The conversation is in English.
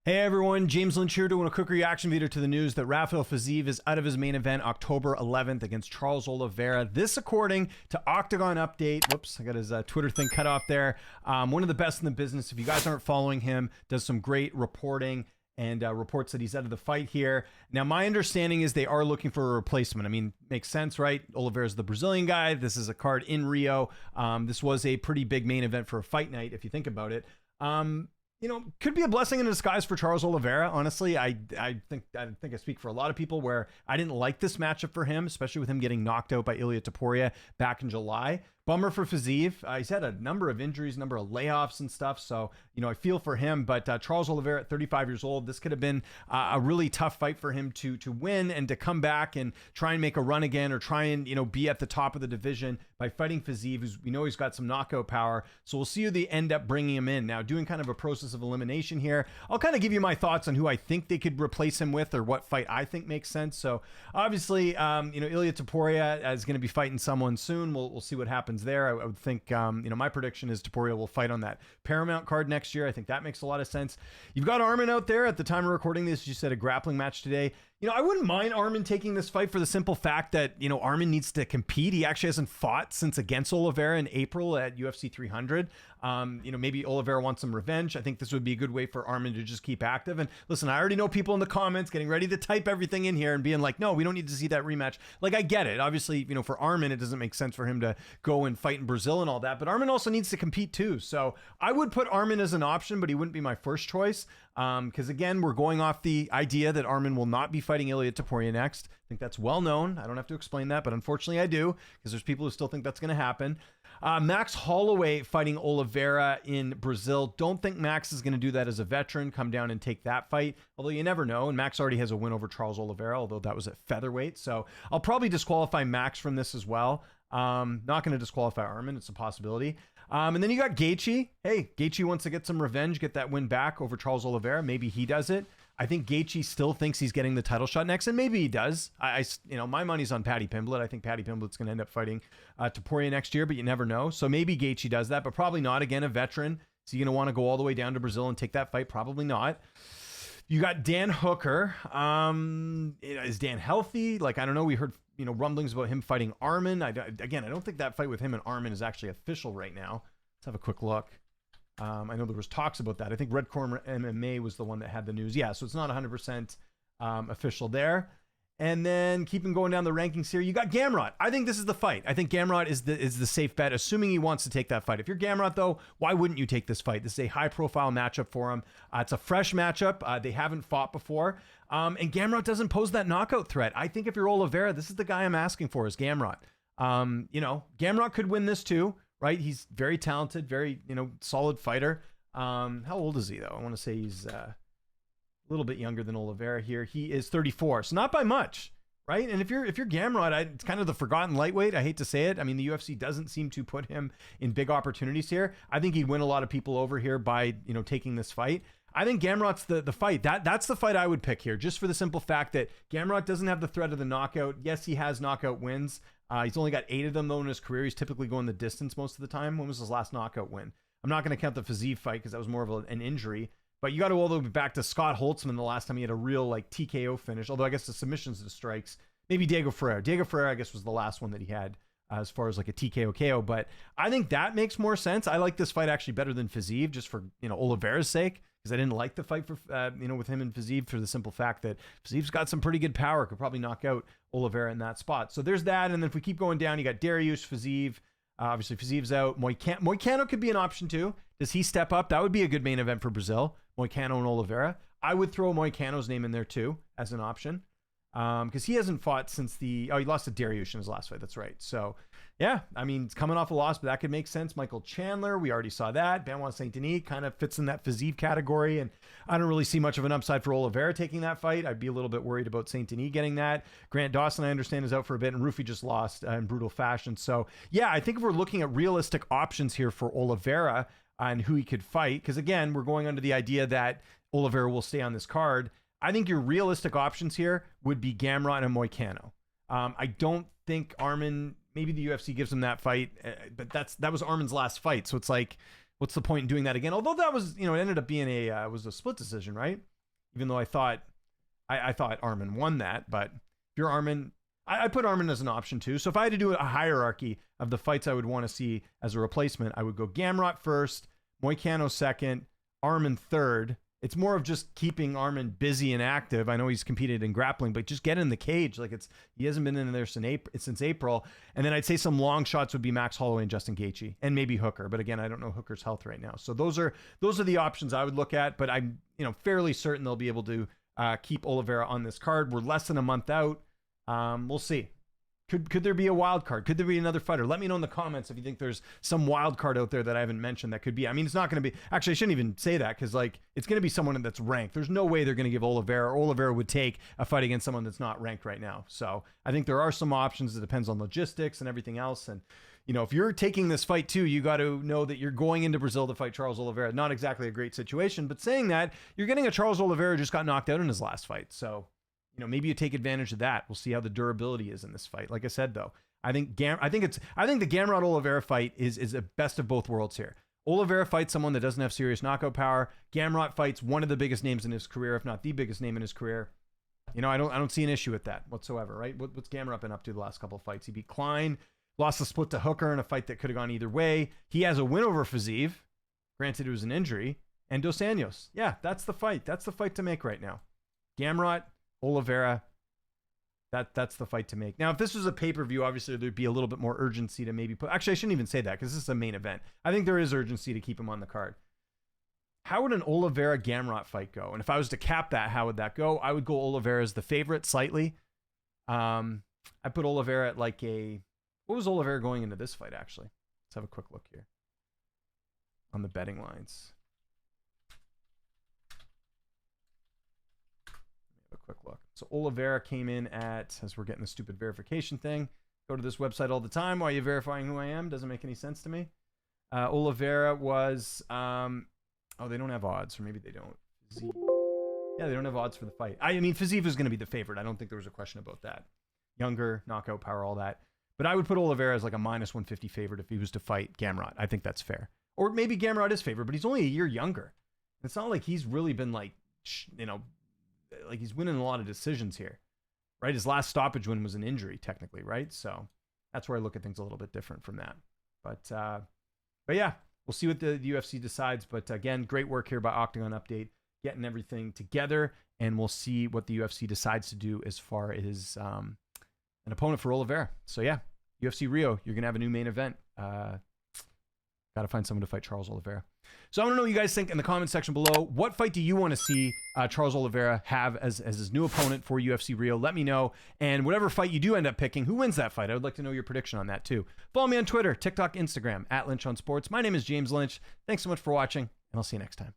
Hey everyone, James Lynch here doing a quick reaction video to the news that Rafael Fiziev is out of his main event October 11th against Charles Oliveira. This according to Octagon Update. Whoops, I got his Twitter thing cut off there. One of the best in the business. If you guys aren't following him, does some great reporting and reports that he's out of the fight here. Now, my understanding is they are looking for a replacement. I mean, makes sense, right? Oliveira's the Brazilian guy. This is a card in Rio. This was a pretty big main event for a fight night, if you think about it. You know, could be a blessing in disguise for Charles Oliveira. Honestly, I think I speak for a lot of people where I didn't like this matchup for him, especially with him getting knocked out by Ilia Topuria back in July. Bummer for Fiziev. He's had a number of injuries, number of layoffs and stuff. So, you know, I feel for him. But Charles Oliveira at 35 years old, this could have been a really tough fight for him to win and to come back and try and make a run again or try and, you know, be at the top of the division by fighting Fiziev, who's, we know he's got some knockout power. So we'll see who they end up bringing him in. Now, doing kind of a process of elimination here, I'll kind of give you my thoughts on who I think they could replace him with or what fight I think makes sense. So obviously, you know, Ilia Topuria is going to be fighting someone soon. We'll see what happens there. I would think, you know, my prediction is Topuria will fight on that Paramount card next year. I think that makes a lot of sense. You've got Arman out there at the time of recording this. You said a grappling match today. You know, I wouldn't mind Arman taking this fight for the simple fact that, you know, Arman needs to compete. He actually hasn't fought since against Oliveira in April at UFC 300. You know, maybe Oliveira wants some revenge. I think this would be a good way for Arman to just keep active. And listen, I already know people in the comments getting ready to type everything in here and being like, no, we don't need to see that rematch. Like, I get it. Obviously, you know, for Arman, it doesn't make sense for him to go and fight in Brazil and all that. But Arman also needs to compete too. So I would put Arman as an option, but he wouldn't be my first choice. Because again, we're going off the idea that Arman will not be fighting Ilia Topuria next. I think that's well known. I don't have to explain that, but unfortunately I do, because there's people who still think that's going to happen. Max Holloway fighting Oliveira in Brazil. Don't think Max is going to do that as a veteran, come down and take that fight, although you never know. And Max already has a win over Charles Oliveira, although that was at featherweight. So I'll probably disqualify Max from this as well. Not going to disqualify Arman. It's a possibility. And then you got Gaethje. Hey, Gaethje wants to get some revenge, get that win back over Charles Oliveira. Maybe he does it. I think Gaethje still thinks he's getting the title shot next, and maybe he does. You know, my money's on Paddy Pimblett. I think Paddy Pimblett's going to end up fighting Topuria next year, but you never know. So maybe Gaethje does that, but probably not. Again, a veteran. Is he going to want to go all the way down to Brazil and take that fight? Probably not. You got Dan Hooker. Is Dan healthy? Like, I don't know. We heard, you know, rumblings about him fighting Arman. Again, I don't think that fight with him and Arman is actually official right now. Let's have a quick look. I know there was talks about that. I think Red Corner MMA was the one that had the news. Yeah, so it's not 100% official there. And then keeping going down the rankings here, you got Gamrot. I think this is the fight. I think Gamrot is the safe bet, assuming he wants to take that fight. If you're Gamrot, though, why wouldn't you take this fight? This is a high-profile matchup for him. It's a fresh matchup. They haven't fought before. And Gamrot doesn't pose that knockout threat. I think if you're Oliveira, this is the guy I'm asking for, is Gamrot. You know, Gamrot could win this too, right? He's very talented, very, you know, solid fighter. How old is he, though? I want to say he's a little bit younger than Oliveira here. He is 34, so not by much, right? And if you're Gamrot, it's kind of the forgotten lightweight. I hate to say it. I mean, the UFC doesn't seem to put him in big opportunities here. I think he'd win a lot of people over here by, you know, taking this fight. I think Gamrot's the fight. That's the fight I would pick here, just for the simple fact that Gamrot doesn't have the threat of the knockout. Yes, he has knockout wins. He's only got 8 of them, though, in his career. He's typically going the distance most of the time. When was his last knockout win? I'm not going to count the Fiziev fight because that was more of an injury. But you got to all the way back to Scott Holtzman the last time he had a real, like, TKO finish. Although I guess the submissions to the strikes. Maybe Diego Ferreira. Diego Ferreira, I guess, was the last one that he had as far as like a TKO KO. But I think that makes more sense. I like this fight actually better than Fiziev, just for, you know, Oliveira's sake. Because I didn't like the fight for, you know, with him and Fiziev for the simple fact that Fiziev's got some pretty good power. Could probably knock out Oliveira in that spot. So there's that. And then if we keep going down, you got Dariush, Fiziev. Obviously, Fiziev's out. Moicano could be an option too. Does he step up? That would be a good main event for Brazil. Moicano and Oliveira. I would throw Moicano's name in there too as an option. Because he hasn't fought since he lost to Dariush in his last fight. That's right. So, yeah, I mean, it's coming off a loss, but that could make sense. Michael Chandler, we already saw that. Benoit Saint-Denis kind of fits in that Fiziev category, and I don't really see much of an upside for Oliveira taking that fight. I'd be a little bit worried about Saint-Denis getting that. Grant Dawson, I understand, is out for a bit, and Rufi just lost in brutal fashion. So, yeah, I think if we're looking at realistic options here for Oliveira and who he could fight, because, again, we're going under the idea that Oliveira will stay on this card, I think your realistic options here would be Gamrot and Moicano. I don't think Arman, maybe the UFC gives him that fight, but that was Arman's last fight. So it's like, what's the point in doing that again? Although that was, you know, it ended up being was a split decision, right? even though I thought Arman won that. But if you're Arman, I put Arman as an option too. So if I had to do a hierarchy of the fights I would want to see as a replacement, I would go Gamrot first, Moicano second, Arman third. It's more of just keeping Arman busy and active. I know he's competed in grappling, but just get in the cage. Like he hasn't been in there since April. And then I'd say some long shots would be Max Holloway and Justin Gaethje, and maybe Hooker. But again, I don't know Hooker's health right now. So those are the options I would look at. But I'm fairly certain they'll be able to keep Oliveira on this card. We're less than a month out. We'll see. Could there be a wild card? Could there be another fighter? Let me know in the comments if you think there's some wild card out there that I haven't mentioned that could be. I mean, it's not going to be. Actually, I shouldn't even say that because it's going to be someone that's ranked. There's no way they're going to give Oliveira. Oliveira would take a fight against someone that's not ranked right now. So I think there are some options. It depends on logistics and everything else. And if you're taking this fight too, you got to know that you're going into Brazil to fight Charles Oliveira. Not exactly a great situation, but saying that, you're getting a Charles Oliveira who just got knocked out in his last fight. So maybe you take advantage of that. We'll see how the durability is in this fight. Like I said, though, I think the Gamrot Oliveira fight is a best of both worlds here. Oliveira fights someone that doesn't have serious knockout power. Gamrot fights one of the biggest names in his career, if not the biggest name in his career. I don't see an issue with that whatsoever, right? What's Gamrot been up to the last couple of fights? He beat Klein, lost the split to Hooker in a fight that could have gone either way. He has a win over Fiziev. Granted, it was an injury. And Dos Anjos. Yeah, that's the fight. That's the fight to make right now. Gamrot, Oliveira, that's the fight to make. Now, if this was a pay-per-view, obviously there'd be a little bit more urgency to maybe put. Actually, I shouldn't even say that because this is a main event. I think there is urgency to keep him on the card. How would an Oliveira Gamrot fight go? And if I was to cap that, how would that go? I would go Oliveira as the favorite slightly. I put Oliveira at what was Oliveira going into this fight actually? Let's have a quick look here on the betting lines. Quick look. So Oliveira came in at, as we're getting the stupid verification thing, go to this website all the time. Why are you verifying who I am? Doesn't make any sense to me. Oliveira was, they don't have odds, or maybe they don't. Yeah, they don't have odds for the fight. I mean, Fiziev is going to be the favorite. I don't think there was a question about that. Younger, knockout power, all that. But I would put Oliveira as like a minus 150 favorite if he was to fight Gamrot. I think that's fair. Or maybe Gamrot is favorite, but he's only a year younger. It's not like he's really been like he's winning a lot of decisions here, right? His last stoppage win was an injury, technically, right? So that's where I look at things a little bit different from that. But yeah, we'll see what the UFC decides. But again, great work here by Octagon Update, getting everything together, and we'll see what the UFC decides to do as far as an opponent for Oliveira. So yeah, UFC Rio, you're gonna have a new main event. Got to find someone to fight Charles Oliveira. So I want to know what you guys think in the comment section below. What fight do you want to see Charles Oliveira have as his new opponent for UFC Rio? Let me know. And whatever fight you do end up picking, who wins that fight? I would like to know your prediction on that too. Follow me on Twitter, TikTok, Instagram, @Lynch on Sports. My name is James Lynch. Thanks so much for watching, and I'll see you next time.